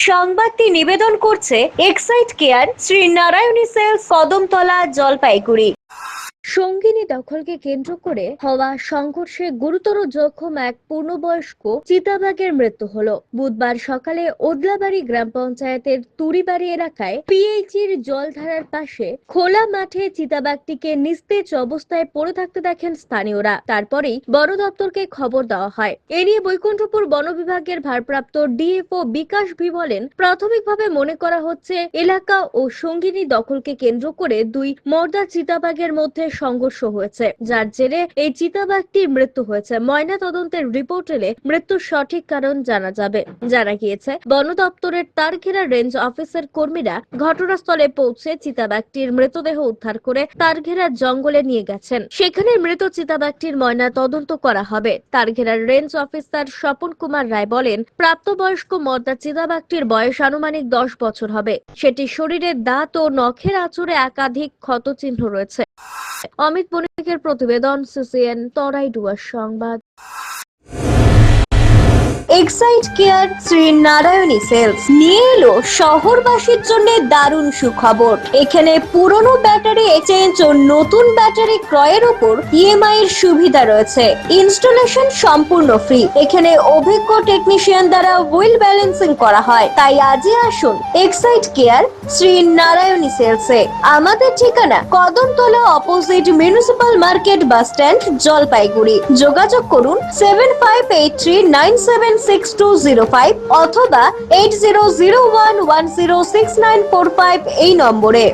সংবাদটি নিবেদন করছে Exide care Shri Narayani sales, Kadamtala, Jalpaiguri. সঙ্গিনী দখলকে কেন্দ্র করে হওয়া সংঘর্ষে গুরুতর জখম এক পূর্ণবয়স্ক চিতাবাঘের মৃত্যু হলো। বুধবার সকালে ওদলাবাড়ি গ্রাম পঞ্চায়েতের তুরিবাড়ি এলাকায় পিএইচির জলধারার পাশে খোলা মাঠে চিতাবাঘটিকে নিস্তেজ অবস্থায় পড়ে থাকতে দেখেন স্থানীয়রা। তারপরেই বন দপ্তরকে খবর দেওয়া হয়। এ নিয়ে বৈকুণ্ঠপুর বন বিভাগের ভারপ্রাপ্ত ডিএফও বিকাশ ভি বলেন, প্রাথমিকভাবে মনে করা হচ্ছে এলাকা ও সঙ্গিনী দখলকে কেন্দ্র করে দুই মর্দা চিতাবাঘের মধ্যে সংঘর্ষ হয়েছে, যার জেরে এই চিতাবাঘটির মৃত্যু হয়েছে। ময়না তদন্তের রিপোর্ট এলে মৃত্যুর সঠিক কারণ জানা যাবে। জানা গিয়েছে, বন দপ্তরের তারঘেরা রেঞ্জ অফিসের কর্মীরা ঘটনাস্থলে পৌঁছে চিতাবাঘটির মৃতদেহ উদ্ধার করে তারঘেরা জঙ্গলে নিয়ে গেছেন। সেখানে মৃত চিতাবাঘটির ময়না তদন্ত করা হবে। তারঘেরা রেঞ্জ অফিসার স্বপন কুমার রায় বলেন, প্রাপ্তবয়স্ক মর্দা চিতাবাঘটির বয়স আনুমানিক 10 বছর হবে। সেটির শরীরে দাঁত ও নখের আঁচড়ে একাধিক ক্ষত চিহ্ন রয়েছে। অমিত বণিকের প্রতিবেদন, সিসিএন, তরাইডুয়ার সংবাদ। Exide care Shri Narayani sales নিয়ে এলো শহরবাসীর জন্য দারুণ সুখবর। এখানে পুরনো ব্যাটারি এক্সচেঞ্জ ও নতুন ব্যাটারি ক্রয়ের উপর ইএমআই এর সুবিধা রয়েছে। ইনস্টলেশন সম্পূর্ণ ফ্রি। এখানে অভিজ্ঞ টেকনিশিয়ান দ্বারা হুইল ব্যালেন্সিং করা হয়। তাই আজই আসুন এক্সাইড কেয়ার শ্রী নারায়ণী সেলসে। আমাদের ঠিকানা Kadamtala, opposite municipal market, bus stand, Jalpaiguri. যোগাযোগ করুন 7583976205 অথবা 8001106945 এই নম্বরে।